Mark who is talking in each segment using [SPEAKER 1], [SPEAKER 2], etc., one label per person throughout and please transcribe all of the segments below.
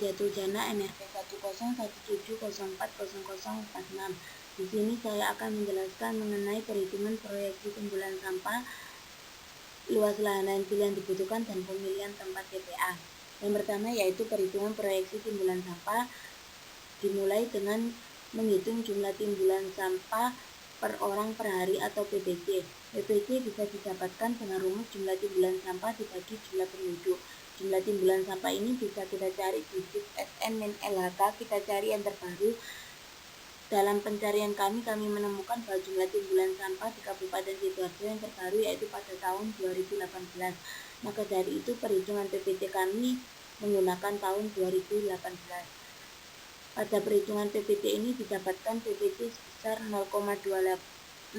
[SPEAKER 1] yaitu Jana NRP 1017040046. Di sini saya akan menjelaskan mengenai perhitungan proyeksi timbulan sampah, luas lahan landfill yang dibutuhkan, dan pemilihan tempat TPA. Yang pertama yaitu perhitungan proyeksi timbulan sampah, dimulai dengan menghitung jumlah timbulan sampah per orang per hari atau PPC. PPC bisa didapatkan dengan rumus jumlah timbulan sampah dibagi jumlah penduduk. Jumlah timbulan sampah ini bisa kita cari di SN min LHK, kita cari yang terbaru. Dalam pencarian kami menemukan bahwa jumlah timbulan sampah di Kabupaten Sidoarjo yang terbaru yaitu pada tahun 2018. Maka dari itu perhitungan PPC kami menggunakan tahun 2018. Pada perhitungan PPC ini didapatkan PPC sebesar 0,257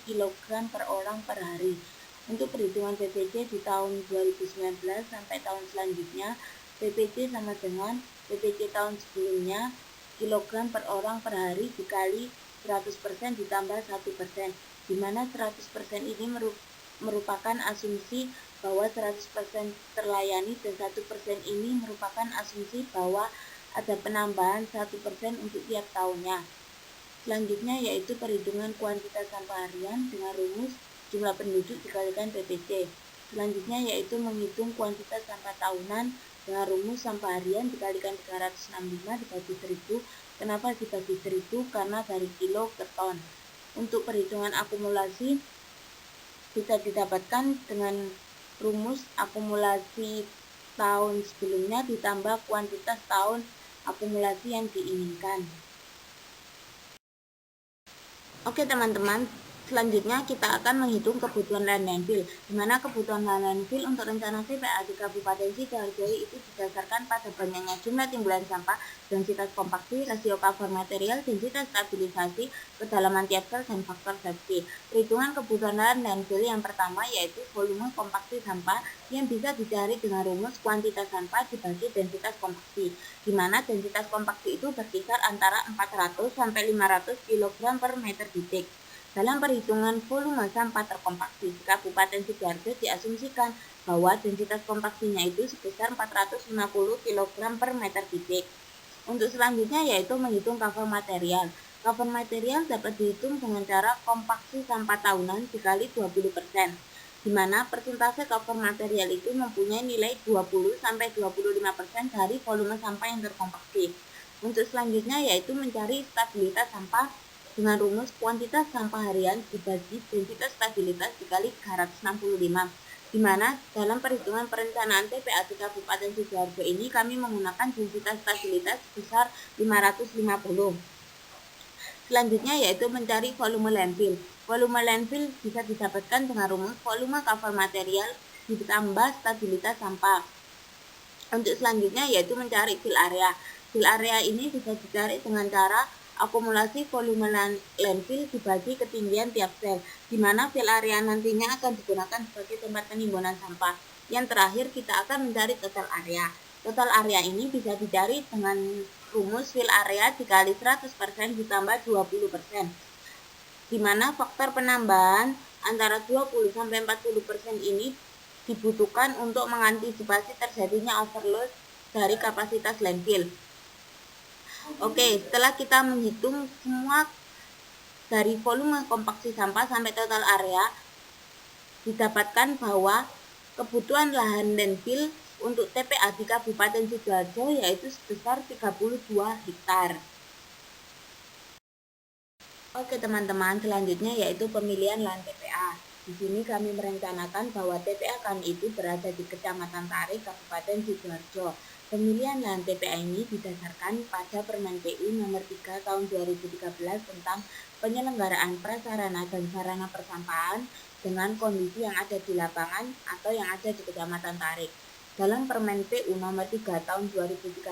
[SPEAKER 1] kg per orang per hari. Untuk perhitungan PPC di tahun 2019 sampai tahun selanjutnya, PPC sama dengan PPC tahun sebelumnya, kilogram per orang per hari dikali 100% ditambah 1%, di mana 100% ini merupakan asumsi bahwa 100% terlayani dan 1% ini merupakan asumsi bahwa ada penambahan 1% untuk tiap tahunnya. Selanjutnya yaitu perhitungan kuantitas sampah harian dengan rumus jumlah penduduk dikalikan PPC. Selanjutnya yaitu menghitung kuantitas sampah tahunan dengan rumus sampah harian dikalikan 365 dibagi 1000. Kenapa dibagi 1000? Karena dari kilo ke ton. Untuk perhitungan akumulasi bisa didapatkan dengan rumus akumulasi tahun sebelumnya ditambah kuantitas tahun akumulasi yang diinginkan. Oke teman-teman, selanjutnya kita akan menghitung kebutuhan lahan landfill, di mana kebutuhan lahan landfill untuk rencana TPA di Kabupaten Sidoarjo itu didasarkan pada banyaknya jumlah timbulan sampah, densitas kompaksi, rasio cover material, densitas stabilisasi, kedalaman tiap sel, dan faktor safety. Perhitungan kebutuhan lahan landfill yang pertama yaitu volume kompaksi sampah yang bisa dicari dengan rumus kuantitas sampah dibagi densitas kompaksi, di mana densitas kompaksi itu berkisar antara 400 sampai 500 kg per meter kubik. Dalam perhitungan volume sampah terkompaksi di Kabupaten Sidoarjo diasumsikan bahwa densitas kompaksinya itu sebesar 450 kg per meter kubik. Untuk selanjutnya yaitu menghitung cover material. Cover material dapat dihitung dengan cara kompaksi sampah tahunan dikali 20%, di mana persentase cover material itu mempunyai nilai 20-25% dari volume sampah yang terkompaksi. Untuk selanjutnya yaitu mencari stabilitas sampah dengan rumus kuantitas sampah harian dibagi densitas stabilitas dikali 365, di mana dalam perhitungan perencanaan TPA di Kabupaten Sidoarjo ini kami menggunakan densitas stabilitas sebesar 550. Selanjutnya yaitu mencari volume landfill. Volume landfill bisa didapatkan dengan rumus volume cover material ditambah stabilitas sampah. Untuk selanjutnya yaitu mencari fill area. Fill area ini bisa dicari dengan cara akumulasi volume landfill dibagi ketinggian tiap sel, di mana fill area nantinya akan digunakan sebagai tempat penimbunan sampah. Yang terakhir kita akan mencari total area. Total area ini bisa dicari dengan rumus fill area dikali 100% ditambah 20%, di mana faktor penambahan antara 20-40% ini dibutuhkan untuk mengantisipasi terjadinya overload dari kapasitas landfill. Oke, setelah kita menghitung semua dari volume kompaksi sampah sampai total area, didapatkan bahwa kebutuhan lahan landfill untuk TPA di Kabupaten Sidoarjo yaitu sebesar 32 hektar. Oke teman-teman, selanjutnya yaitu pemilihan lahan TPA. Di sini kami merencanakan bahwa TPA kami itu berada di Kecamatan Tarik, Kabupaten Sidoarjo. Pemilihan lahan TPA ini didasarkan pada Permen PU nomor 3 tahun 2013 tentang penyelenggaraan prasarana dan sarana persampahan dengan kondisi yang ada di lapangan atau yang ada di Kecamatan Tarik. Dalam Permen PU nomor 3 tahun 2013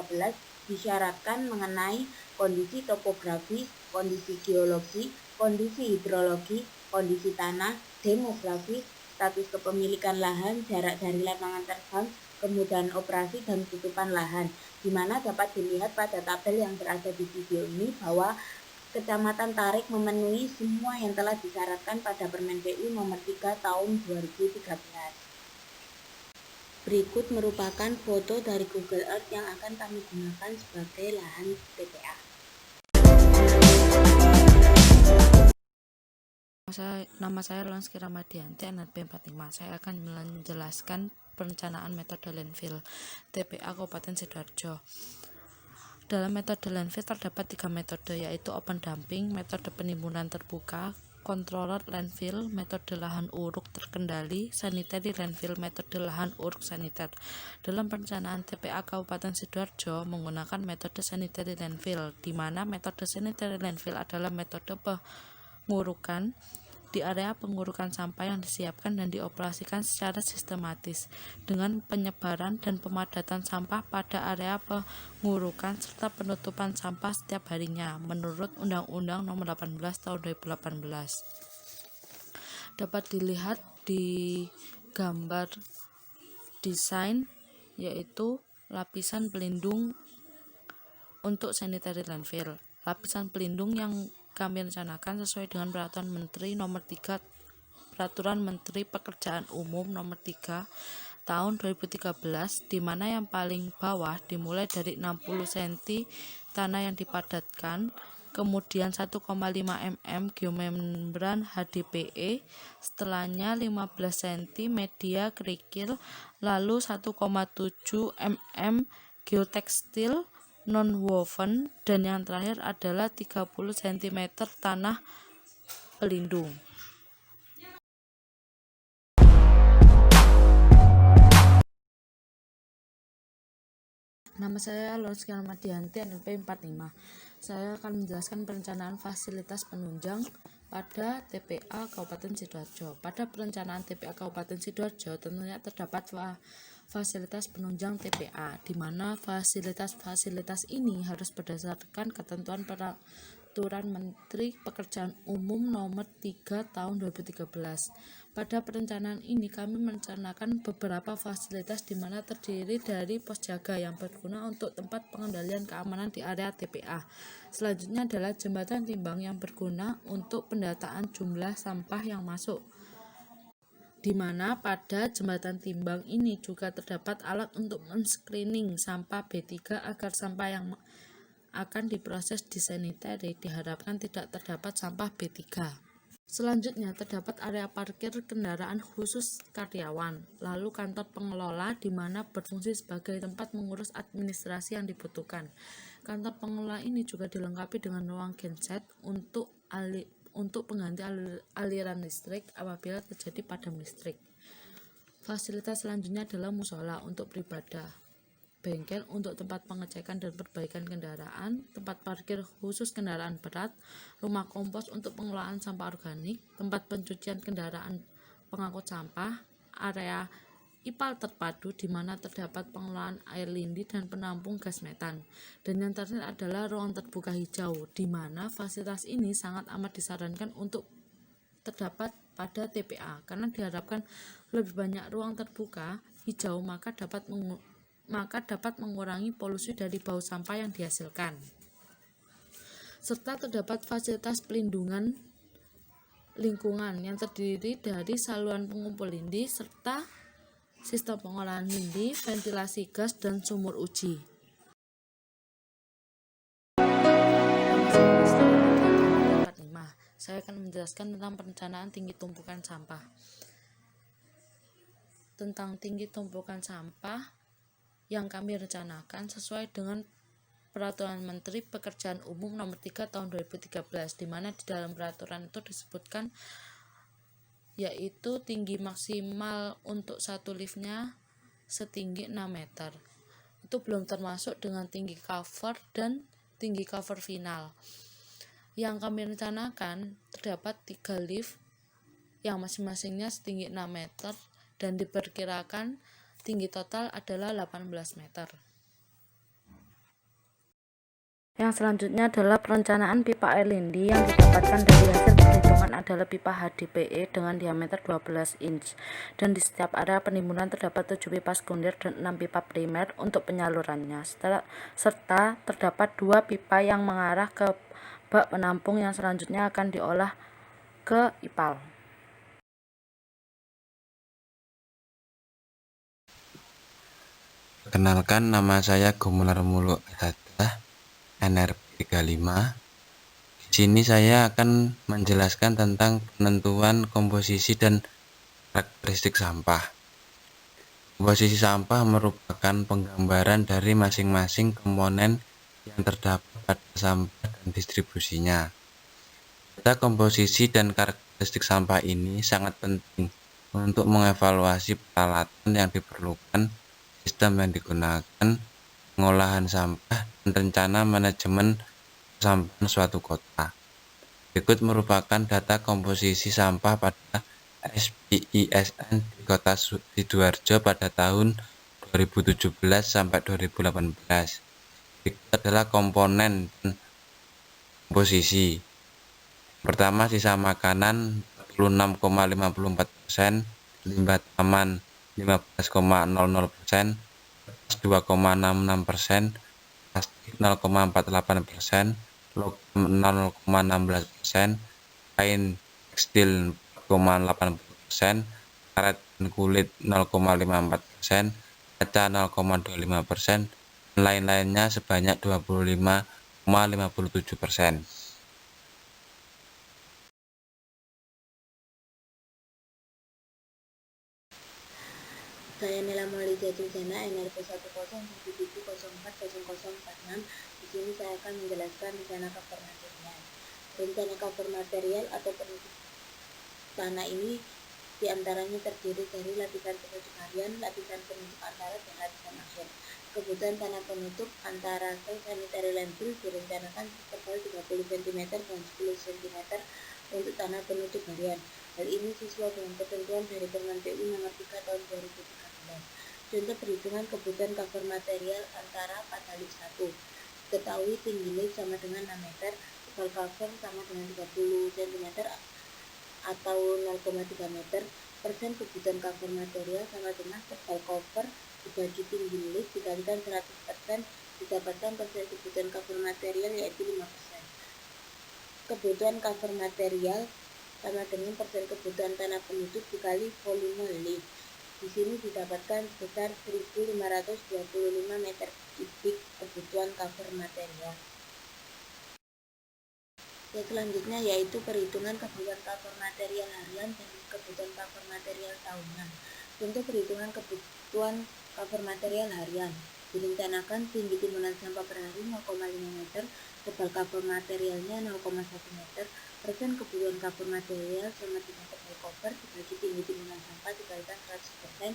[SPEAKER 1] disyaratkan mengenai kondisi topografi, kondisi geologi, kondisi hidrologi, kondisi tanah, demografi, status kepemilikan lahan, jarak dari lapangan terbang, kemudahan operasi dan tutupan lahan, di mana dapat dilihat pada tabel yang berada di video ini bahwa Kecamatan Tarik memenuhi semua yang telah disyaratkan pada Permen PU nomor 3 tahun 2013. Berikut merupakan foto dari Google Earth yang akan kami gunakan sebagai lahan TPA.
[SPEAKER 2] Nama saya Lanski Ramadianti, NRP 45. Saya akan menjelaskan perencanaan metode landfill TPA Kabupaten Sidoarjo. Dalam metode landfill terdapat 3 metode, yaitu open dumping, metode penimbunan terbuka, controller landfill, metode lahan uruk terkendali, sanitary landfill, metode lahan uruk saniter. Dalam perencanaan TPA Kabupaten Sidoarjo menggunakan metode sanitary landfill, di mana metode sanitary landfill adalah metode pengurukan di area pengurukan sampah yang disiapkan dan dioperasikan secara sistematis dengan penyebaran dan pemadatan sampah pada area pengurukan serta penutupan sampah setiap harinya menurut Undang-Undang Nomor 18 Tahun 2018. Dapat dilihat di gambar desain, yaitu lapisan pelindung untuk sanitary landfill. Lapisan pelindung yang kami rencanakan sesuai dengan Peraturan Menteri Nomor 3 Peraturan Menteri Pekerjaan Umum Nomor 3 Tahun 2013, di mana yang paling bawah dimulai dari 60 cm tanah yang dipadatkan, kemudian 1,5 mm geomembran HDPE, setelahnya 15 cm media kerikil, lalu 1,7 mm geotekstil non-woven, dan yang terakhir adalah 30 cm tanah pelindung. Nama saya Lanski Ramadianti, NLP 45. Saya akan menjelaskan perencanaan fasilitas penunjang pada TPA Kabupaten Sidoarjo. Pada perencanaan TPA Kabupaten Sidoarjo tentunya terdapat fasilitas penunjang TPA, di mana fasilitas-fasilitas ini harus berdasarkan ketentuan Peraturan Menteri Pekerjaan Umum Nomor 3 Tahun 2013. Pada perencanaan ini kami merencanakan beberapa fasilitas di mana terdiri dari pos jaga yang berguna untuk tempat pengendalian keamanan di area TPA. Selanjutnya adalah jembatan timbang yang berguna untuk pendataan jumlah sampah yang masuk, di mana pada jembatan timbang ini juga terdapat alat untuk men-screening sampah B3 agar sampah yang akan diproses di sanitary diharapkan tidak terdapat sampah B3. Selanjutnya terdapat area parkir kendaraan khusus karyawan, lalu kantor pengelola di mana berfungsi sebagai tempat mengurus administrasi yang dibutuhkan. Kantor pengelola ini juga dilengkapi dengan ruang genset untuk pengganti aliran listrik apabila terjadi padam listrik. Fasilitas selanjutnya adalah musola untuk beribadah, bengkel untuk tempat pengecekan dan perbaikan kendaraan, tempat parkir khusus kendaraan berat, rumah kompos untuk pengelolaan sampah organik, tempat pencucian kendaraan pengangkut sampah, area IPAL terpadu di mana terdapat pengelolaan air lindi dan penampung gas metan. Dan yang terakhir adalah ruang terbuka hijau, di mana fasilitas ini sangat amat disarankan untuk terdapat pada TPA karena diharapkan lebih banyak ruang terbuka hijau maka dapat mengurangi polusi dari bau sampah yang dihasilkan. Serta terdapat fasilitas pelindungan lingkungan yang terdiri dari saluran pengumpul lindi serta sistem pengolahan lindi, ventilasi gas, dan sumur uji. Saya akan menjelaskan tentang perencanaan tinggi tumpukan sampah. Tentang tinggi tumpukan sampah yang kami rencanakan sesuai dengan Peraturan Menteri Pekerjaan Umum Nomor 3 Tahun 2013, di mana di dalam peraturan itu disebutkan yaitu tinggi maksimal untuk satu liftnya setinggi 6 meter. Itu belum termasuk dengan tinggi cover dan tinggi cover final. Yang kami rencanakan terdapat 3 lift yang masing-masingnya setinggi 6 meter dan diperkirakan tinggi total adalah 18 meter. Yang selanjutnya adalah perencanaan pipa air lindi yang didapatkan dari hasil perhitungan adalah pipa HDPE dengan diameter 12 inch dan di setiap area penimbunan terdapat 7 pipa sekunder dan 6 pipa primer untuk penyalurannya, serta terdapat 2 pipa yang mengarah ke bak penampung yang selanjutnya akan diolah ke IPAL.
[SPEAKER 3] Kenalkan, nama saya Gumelar Mulu Adada, NRP 35. Di sini saya akan menjelaskan tentang penentuan komposisi dan karakteristik sampah. Komposisi sampah merupakan penggambaran dari masing-masing komponen yang terdapat pada sampah dan distribusinya. Data komposisi dan karakteristik sampah ini sangat penting untuk mengevaluasi peralatan yang diperlukan, sistem yang digunakan, pengolahan sampah, dan rencana manajemen sampah suatu kota. Berikut merupakan data komposisi sampah pada SPISN di Kota Sidoarjo pada tahun 2017 sampai 2018. Berikut adalah komponen dan komposisi. Pertama, sisa makanan 46,54%, limbah taman 15,00%, kertas 2,66%, plastik 0,48%, logam 0,16%, kain tekstil 4,80%, karet dan kulit 0,54%, kaca 0,25%, dan lain-lainnya sebanyak 25,57%.
[SPEAKER 1] Saya Nela Mauli Jatujana, NRP 1017704046. Di sini saya akan menjelaskan rencana cover material. Rencana cover material atau penutup tanah ini diantaranya terdiri dari lapisan penutup harian, lapisan penutup antara, dan lapisan akhir. Kebutuhan tanah penutup antara sanitary landfill direncanakan setebal 30 cm dan 10 cm untuk tanah penutup harian. Hal ini sesuai dengan ketentuan dari Permen PU Nomor 3 Tahun 2013. Contoh perhitungan kebutuhan cover material antara pada list 1. Ketahui tinggi lift sama dengan 6 meter, tebal cover sama dengan 30 cm atau 0,3 meter. Persen kebutuhan cover material sama dengan tebal cover dibagi tinggi lift dikalikan 100%, didapatkan persen kebutuhan cover material yaitu 5%. Kebutuhan cover material sama dengan persen kebutuhan tanah penutup dikali volume lift. Di sini didapatkan sebesar 1.525 meter kubik kebutuhan cover material. Yang selanjutnya yaitu perhitungan kebutuhan cover material harian dan kebutuhan cover material tahunan. Untuk perhitungan kebutuhan cover material harian, direncanakan tinggi timbunan sampah per hari 0,5 meter, tebal cover materialnya 0,1 meter, persen kebutuhan cover material sama dengan tebal cover dibagi tinggi timbunan sampah dikalikan 100%,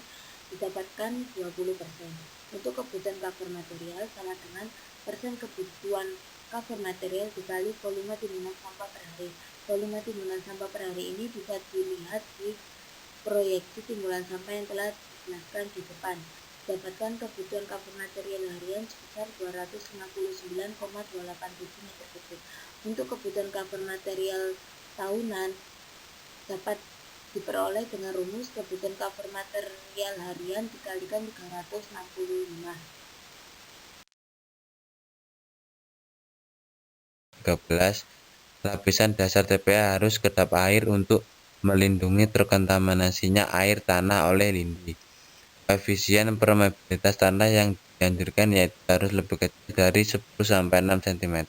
[SPEAKER 1] didapatkan 20%. Untuk kebutuhan cover material sama dengan persen kebutuhan cover material dikali volume timbunan sampah per hari. Volume timbunan sampah per hari ini bisa dilihat di proyeksi timbunan sampah yang telah dijelaskan di depan. Dapatkan kebutuhan cover material harian sebesar 259,287 meter kubik. Untuk kebutuhan cover material tahunan dapat diperoleh dengan rumus kebutuhan cover material harian dikalikan 365.
[SPEAKER 3] 13. Lapisan dasar TPA harus kedap air untuk melindungi terkontaminasinya air tanah oleh lindi. Koefisien permeabilitas tanah yang dianjurkan yaitu harus lebih kecil dari 10-6 cm.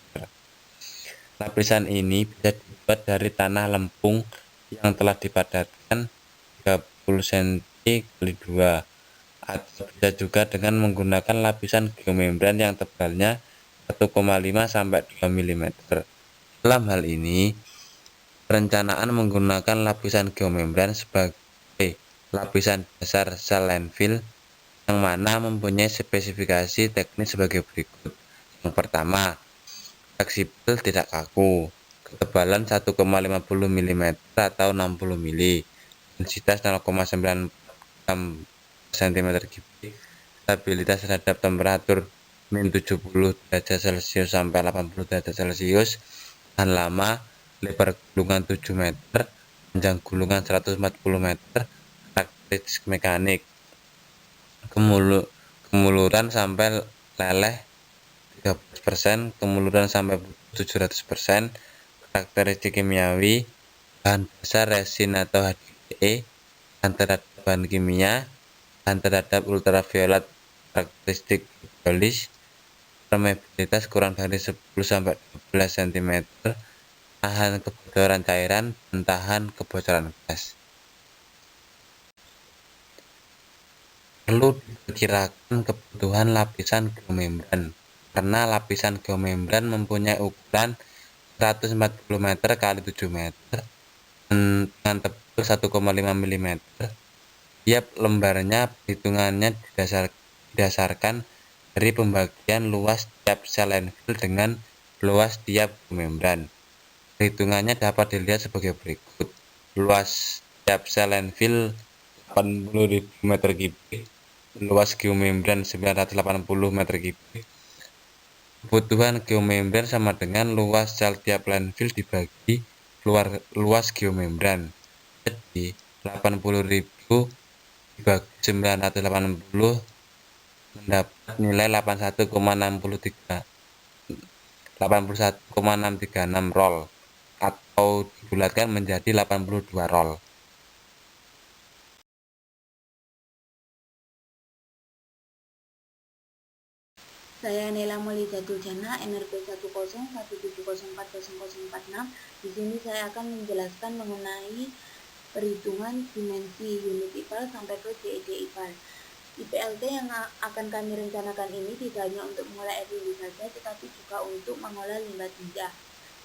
[SPEAKER 3] Lapisan ini bisa dibuat dari tanah lempung yang telah dipadatkan 30 cm x 2, atau bisa juga dengan menggunakan lapisan geomembran yang tebalnya 1,5 sampai 2 mm. Dalam hal ini, perencanaan menggunakan lapisan geomembran sebagai lapisan dasar sel landfill yang mana mempunyai spesifikasi teknis sebagai berikut. Yang pertama, fleksibel tidak kaku, ketebalan 1,50 mm atau 60 mm, densitas 0,9 cm3, stabilitas terhadap temperatur min 70 derajat Celcius sampai 80 derajat Celcius, tahan lama, lebar gulungan 7 meter, panjang gulungan 140 meter, karakteristik mekanik, kemuluran sampai leleh 13%, kemuluran sampai 700%, karakteristik kimiawi, bahan dasar resin atau HDPE, tahan terhadap bahan kimia, tahan terhadap ultraviolet karakteristik geolis, permeabilitas kurang dari 10-12 cm, tahan kebocoran cairan, dan tahan kebocoran gas. Perlu diperkirakan kebutuhan lapisan geomembran, karena lapisan geomembran mempunyai ukuran 140 meter x 7 meter dengan tebal 1,5 mm. Tiap lembarnya perhitungannya didasarkan dari pembagian luas tiap sel landfill dengan luas tiap geomembran. Perhitungannya dapat dilihat sebagai berikut. Luas tiap sel landfill 80.000 meter kubik, luas geomembran 980 meter kubik. Kebutuhan geomembran sama dengan luas sel tiap landfill dibagi luas geomembran. Jadi 80.000 dibagi 980 mendapat nilai 81,636 roll, atau dibulatkan menjadi 82 roll.
[SPEAKER 1] Saya Nela Muli Jatuljana, NRP 10170400046. Di sini saya akan menjelaskan mengenai perhitungan dimensi unit IPAL sampai ke CED IPAL. IPLT yang akan kami rencanakan ini tidak hanya untuk mengolah air limbah saja, tetapi juga untuk mengolah limbah tinja.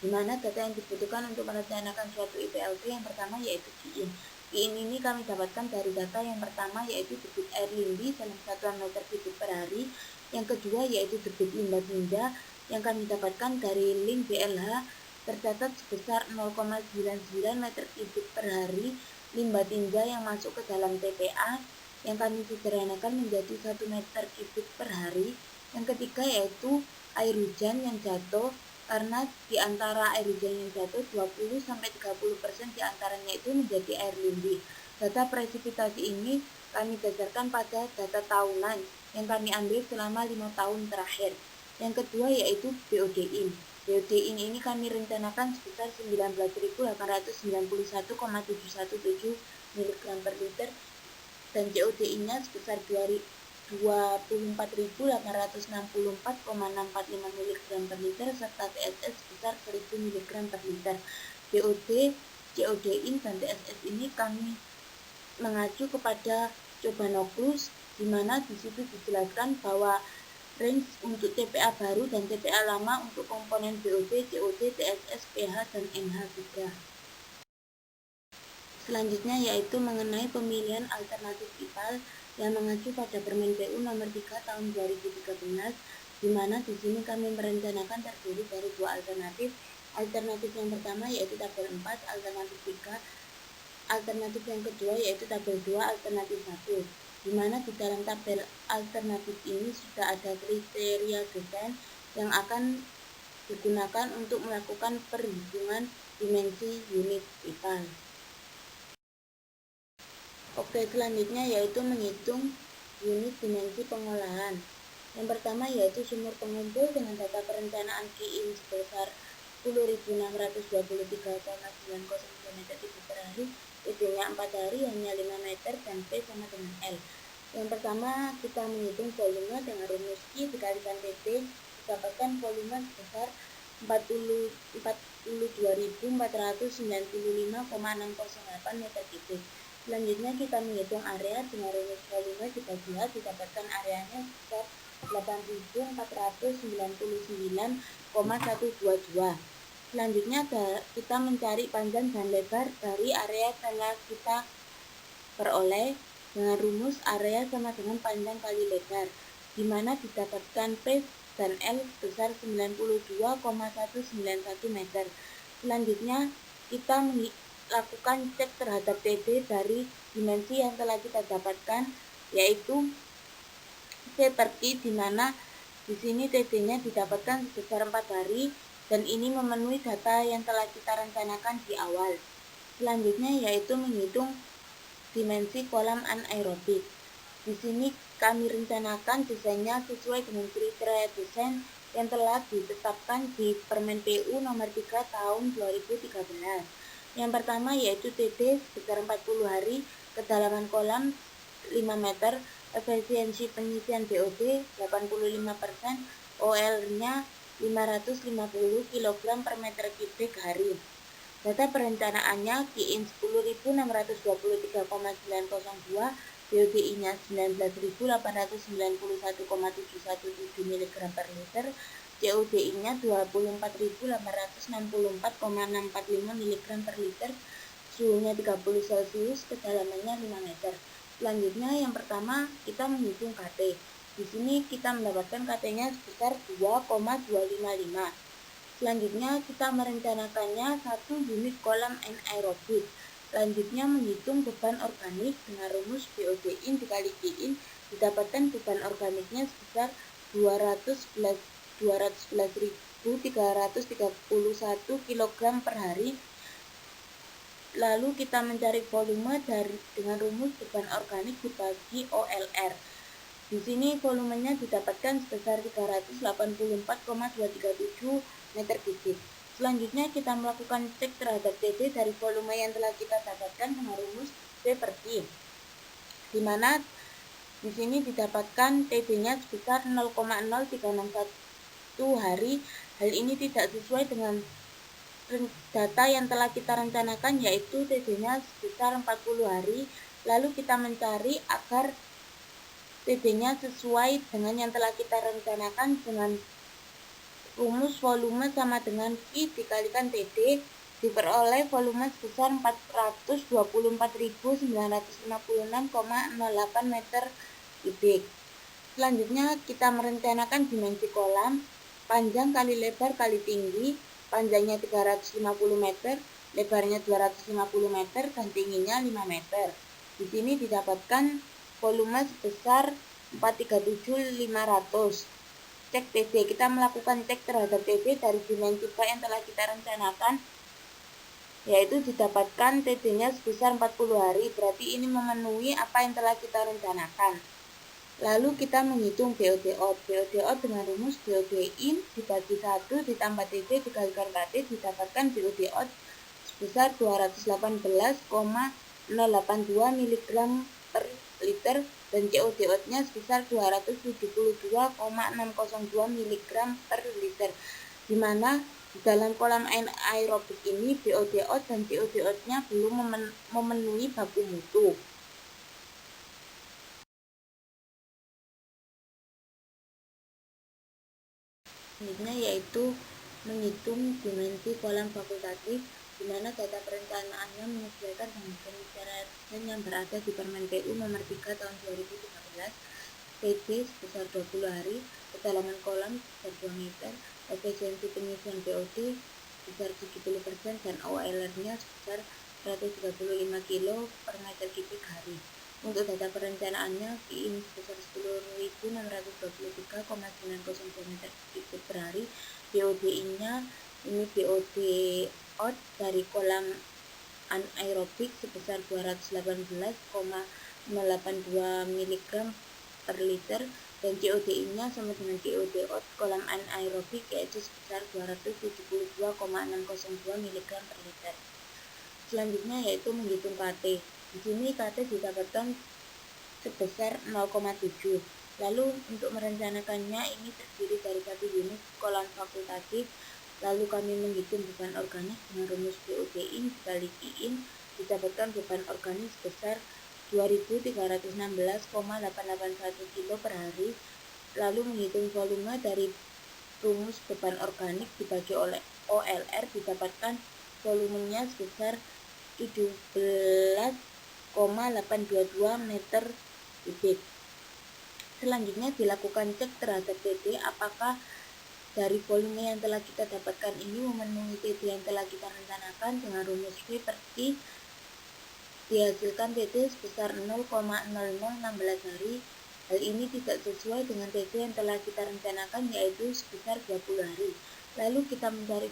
[SPEAKER 1] Di mana data yang dibutuhkan untuk merencanakan suatu IPLT yang pertama yaitu GIN. GIN ini kami dapatkan dari data yang pertama yaitu debit air limbah dalam satuan meter kubik per hari. Yang kedua yaitu debit limbah tinja yang kami dapatkan dari link BLH tercatat sebesar 0,99 meter kubik per hari limbah tinja yang masuk ke dalam TPA yang kami sederhanakan menjadi 1 meter kubik per hari. Yang ketiga yaitu air hujan yang jatuh, karena di antara air hujan yang jatuh 20-30% di antaranya itu menjadi air limbah. Data presipitasi ini kami dasarkan pada data tahunan yang kami ambil selama 5 tahun terakhir. Yang kedua yaitu BOD-in. BOD-in ini kami rencanakan sebesar 19.891,717 mg per liter dan COD-nya sebesar 24.864,645 mg per liter serta TSS sebesar 1.000 mg per liter. BOD, COD-in dan TSS ini kami mengacu kepada Cobanoklus, di mana di situ dijelaskan bahwa range untuk TPA baru dan TPA lama untuk komponen BOD, COD, TSS, pH, dan NH3. Selanjutnya yaitu mengenai pemilihan alternatif IPAL yang mengacu pada Permen PU nomor 3 tahun 2013, di mana di sini kami merencanakan terdiri dari dua alternatif. Alternatif yang pertama yaitu tabel 4, alternatif 3. Alternatif yang kedua yaitu tabel 2, alternatif 1, di mana di dalam tabel alternatif ini sudah ada kriteria desain yang akan digunakan untuk melakukan perhitungan dimensi unit IPAL. Oke, selanjutnya yaitu menghitung unit dimensi pengolahan. Yang pertama yaitu sumur pengumpul dengan data perencanaan GIN sebesar 10.623,902 meter kubik per hari, PD-nya 4 hari hanya 5 meter dan P sama dengan L. Yang pertama kita menghitung volume dengan rumus I dikalikan TT, didapatkan volume sebesar 42.495,608 meter kubik. Selanjutnya kita menghitung area dengan rumus volume dibagi H, didapatkan areanya sebesar 8.499,122. Selanjutnya kita mencari panjang dan lebar dari area telah kita peroleh dengan rumus area sama dengan panjang kali lebar, di mana didapatkan P dan L sebesar 92,191 meter. Selanjutnya kita lakukan cek terhadap TD dari dimensi yang telah kita dapatkan, yaitu T per T, di mana di sini TD-nya didapatkan sebesar 4 hari dan ini memenuhi data yang telah kita rencanakan di awal. Selanjutnya yaitu menghitung dimensi kolam anaerobik. Di sini kami rencanakan desainnya sesuai dengan kriteria desain yang telah ditetapkan di Permen PU nomor 3 tahun 2013. Yang pertama yaitu TD sebesar 40 hari, kedalaman kolam 5 meter, efisiensi pengisian BOD 85%, OL-nya 550 kg per meter kubik hari. Data perencanaannya KIIN 10.623,902, BODI-nya 19.891,717 mg per liter, CODI-nya 24.864,645 mg per liter, suhunya 30 Celcius, kedalamannya 5 meter. Selanjutnya yang pertama kita menghitung KT. Di sini kita mendapatkan KT-nya sebesar 2,255. Selanjutnya kita merencanakannya 1 unit kolam anaerobik. Selanjutnya menghitung beban organik dengan rumus BOD-IN dikali KIIN, didapatkan beban organiknya sebesar 211.331 kg per hari. Lalu kita mencari volume dengan rumus beban organik dibagi OLR. Di sini volumenya didapatkan sebesar 384,237 meter kubik. Selanjutnya kita melakukan cek terhadap TD dari volume yang telah kita dapatkan dengan rumus P per T, di mana di sini didapatkan TD-nya sebesar 0,0361 hari. Hal ini tidak sesuai dengan data yang telah kita rencanakan, yaitu TD-nya sebesar 40 hari. Lalu kita mencari agar TD-nya sesuai dengan yang telah kita rencanakan dengan rumus volume sama dengan Q dikalikan TD, diperoleh volume sebesar 424.956,08 meter kubik. Selanjutnya kita merencanakan dimensi kolam, panjang kali lebar kali tinggi, panjangnya 350 meter, lebarnya 250 meter, dan tingginya 5 meter. Di sini didapatkan volume sebesar 437.500. Cek TD, kita melakukan cek terhadap TD dari dimensi P yang telah kita rencanakan, yaitu didapatkan TD-nya sebesar 40 hari, berarti ini memenuhi apa yang telah kita rencanakan. Lalu kita menghitung BOD out. BOD out dengan rumus BOD-IN dibagi 1 ditambah TD dikalikan KT, didapatkan BOD out sebesar 218,082 mg per liter, dan COD out-nya sebesar 272,602 mg per liter, di mana di dalam kolam anaerobik ini BOD out dan COD out-nya belum memenuhi baku mutu. Selanjutnya yaitu menghitung dimensi kolam fakultatif, di mana data perencanaannya menyesuaikan dengan persyaratan yang berada di Permen PU nomor 3 tahun 2013. TD sebesar 20 hari, kedalaman kolam sebesar 2 meter, efisiensi pengisian BOD sebesar 70%, dan OLR-nya sebesar 135 kg per meter kubik hari. Untuk data perencanaannya, KIIN sebesar 10.623,902 meter kubik per hari. BOD-nya ini BOD out dari kolam anaerobik sebesar 218,082 mg per liter, dan CODI-nya sama dengan COD out kolam anaerobik, yaitu sebesar 272,602 mg per liter. Selanjutnya yaitu menghitung KT. Di sini KT didapatkan sebesar 0,7. Lalu untuk merencanakannya ini terdiri dari 1 unit kolam fakultatif. Lalu kami menghitung beban organik dengan rumus BOD-IN dikali KIIN, didapatkan beban organik sebesar 2.316,881 kg per hari. Lalu menghitung volume dari rumus beban organik dibagi oleh OLR, didapatkan volumenya sebesar 17,822 meter kubik. Selanjutnya dilakukan cek terhadap TD apakah dari volume yang telah kita dapatkan ini memenuhi TD yang telah kita rencanakan. Dengan rumus V per T dihasilkan TD sebesar 0,0016 hari. Hal ini tidak sesuai dengan TD yang telah kita rencanakan, yaitu sebesar 20 hari. Lalu kita mencari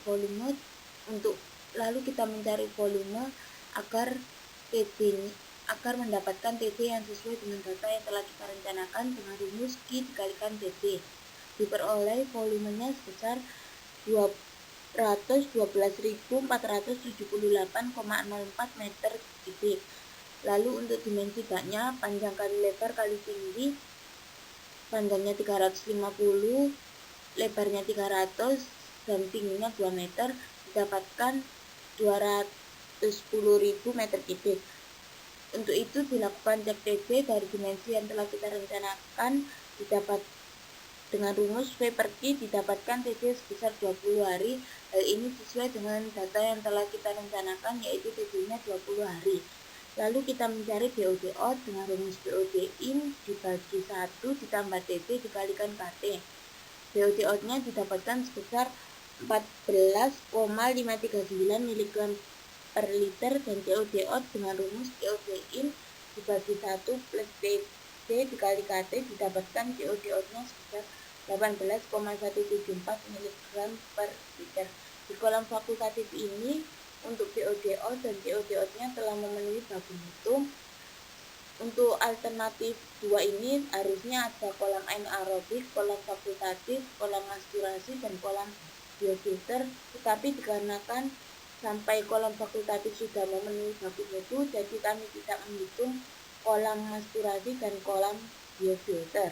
[SPEAKER 1] volume agar mendapatkan TD yang sesuai dengan data yang telah kita rencanakan dengan rumus Q dikalikan TD. Diperoleh volumenya sebesar 212.478,04 meter kubik. Lalu untuk dimensi baknya, panjang kali lebar kali tinggi, panjangnya 350, lebarnya 300, dan tingginya 2 meter, didapatkan 210.000 meter kubik. Untuk itu dilakukan cek TC dari dimensi yang telah kita rencanakan, didapat dengan rumus V per Q didapatkan TC sebesar 20 hari. Hal ini sesuai dengan data yang telah kita rencanakan, yaitu TC-nya 20 hari. Lalu kita mencari BOD out dengan rumus BOD in dibagi 1 ditambah TC dikalikan KT. BOD out-nya didapatkan sebesar 14,539 mg per liter, dan COD out dengan rumus COD in dibagi 1 plus TC dikali KT didapatkan COD out-nya sebesar 18,174 mg per liter. Di kolom fakultatif ini untuk BOD out dan COD out-nya telah memenuhi baku mutu. Untuk alternatif 2 ini harusnya ada kolam anaerobik, kolam fakultatif, kolam masturasi, dan kolam biofilter, tetapi dikarenakan sampai kolam fakultatif sudah memenuhi baku mutu, jadi kami tidak menghitung kolam masturasi dan kolam biofilter.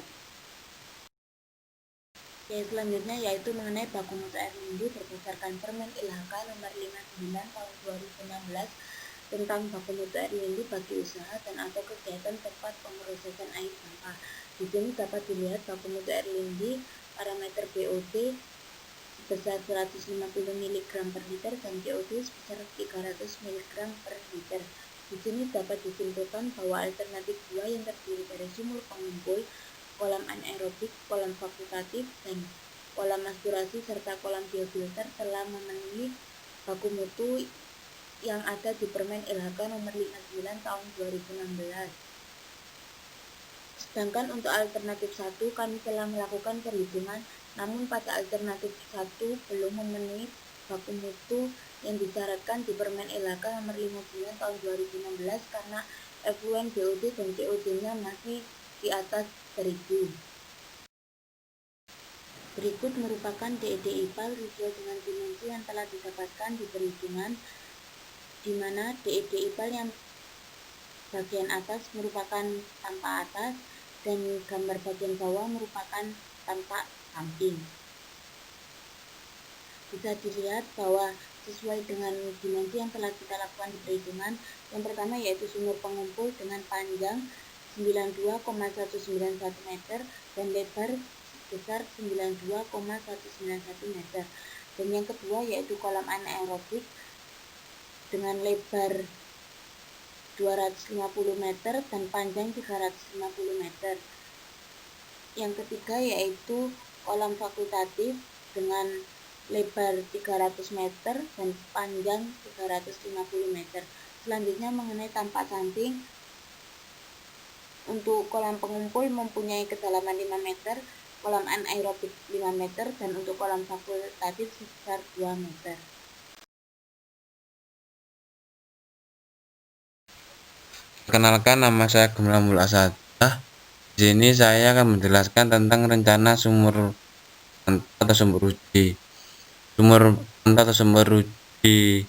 [SPEAKER 1] Yang selanjutnya yaitu mengenai baku mutu air lindi berdasarkan Permen ILHK nomor 59 tahun 2016 tentang baku mutu air lindi bagi usaha dan atau kegiatan tempat pemrosesan air sampah. Di sini dapat dilihat baku mutu air lindi parameter BOD sebesar 150 mg per liter dan COD sebesar 300 mg per liter. Di sini dapat disimpulkan bahwa alternatif 2 yang terdiri dari sumur pengumpul, kolam anaerobik, kolam fakultatif, dan kolam masturasi serta kolam biofilter telah memenuhi baku mutu yang ada di Permen ILHK nomor 59 tahun 2016. Sedangkan untuk alternatif 1 kami telah melakukan perhitungan, namun pada alternatif 1 belum memenuhi baku mutu yang disyaratkan di Permen ILHK nomor 59 tahun 2016 karena efluen BOD dan COD-nya masih di atas 1000. Berikut merupakan DED IPAL sesuai dengan dimensi yang telah didapatkan di perhitungan, di mana DED IPAL yang bagian atas merupakan tampak atas dan gambar bagian bawah merupakan tampak samping. Bisa dilihat bahwa sesuai dengan dimensi yang telah kita lakukan di perhitungan, yang pertama yaitu sumur pengumpul dengan panjang 92,191 meter dan lebar sebesar 92,191 meter. Dan yang kedua yaitu kolam anaerobik dengan lebar 250 meter dan panjang 350 meter. Yang ketiga yaitu kolam fakultatif dengan lebar 300 meter dan panjang 350 meter. Selanjutnya mengenai tampak samping, untuk kolam pengumpul mempunyai kedalaman 5 meter, kolam anaerobik 5 meter, dan untuk kolam fakultatif sebesar 2 meter.
[SPEAKER 3] Perkenalkan, nama saya Gumilang Mulasadah. Di sini saya akan menjelaskan tentang rencana sumur atau sumber uji. Sumur atau sumber uji di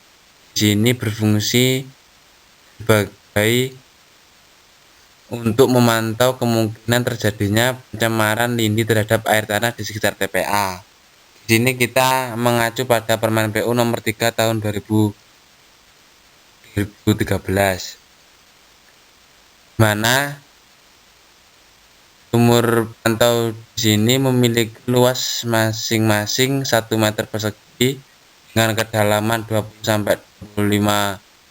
[SPEAKER 3] sini berfungsi sebagai untuk memantau kemungkinan terjadinya pencemaran lindi terhadap air tanah di sekitar TPA. Di sini kita mengacu pada Permen PU nomor 3 tahun 2013, mana sumur pantau di sini memiliki luas masing-masing 1 meter persegi dengan kedalaman 20-25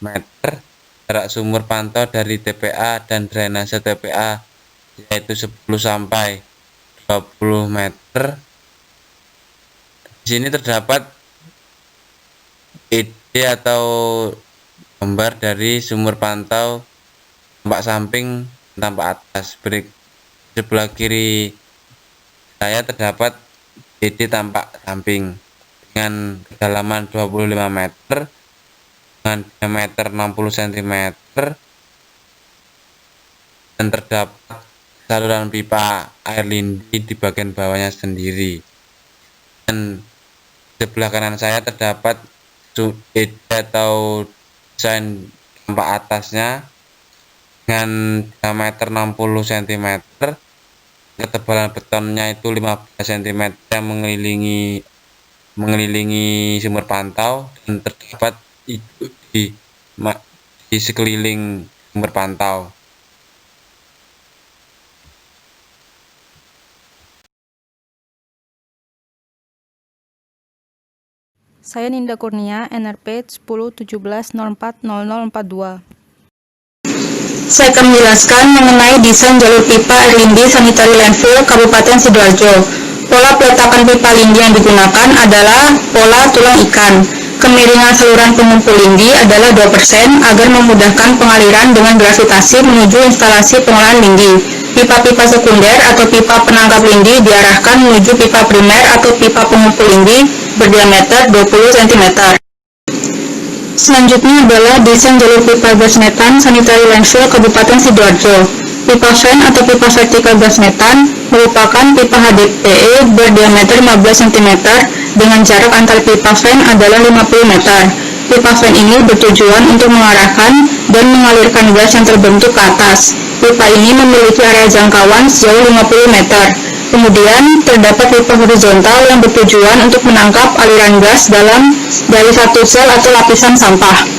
[SPEAKER 3] meter. Jarak sumur pantau dari TPA dan drainase TPA yaitu 10-20 meter. Di sini terdapat ide atau gambar dari sumur pantau tampak samping dan tampak atas. Sebelah kiri saya terdapat ide tampak samping dengan kedalaman 25 meter dengan diameter 60 cm dan terdapat saluran pipa air lindi di bagian bawahnya sendiri. Dan sebelah kanan saya terdapat ide atau desain tampak atasnya dengan diameter 60 cm, ketebalan betonnya itu 15 cm yang mengelilingi sumber pantau dan terdapat itu di sekeliling sumber pantau.
[SPEAKER 4] Saya Ninda Kurnia, NRP 1017040042.
[SPEAKER 5] Saya akan menjelaskan mengenai desain jalur pipa air lindi sanitary landfill Kabupaten Sidoarjo. Pola peletakan pipa lindi yang digunakan adalah pola tulang ikan. Kemiringan saluran pengumpul lindi adalah 2% agar memudahkan pengaliran dengan gravitasi menuju instalasi pengolahan lindi. Pipa-pipa sekunder atau pipa penangkap lindi diarahkan menuju pipa primer atau pipa pengumpul lindi berdiameter 20 cm. Selanjutnya adalah desain jalur pipa gas metan sanitary landfill Kabupaten Sidoarjo. Pipa fan atau pipa vertikal gas metan merupakan pipa HDPE berdiameter 15 cm dengan jarak antar pipa fan adalah 50 meter. Pipa fan ini bertujuan untuk mengarahkan dan mengalirkan gas yang terbentuk ke atas. Pipa ini memiliki area jangkauan sejauh 50 meter. Kemudian, terdapat pipa horizontal yang bertujuan untuk menangkap aliran gas dari satu sel atau lapisan sampah.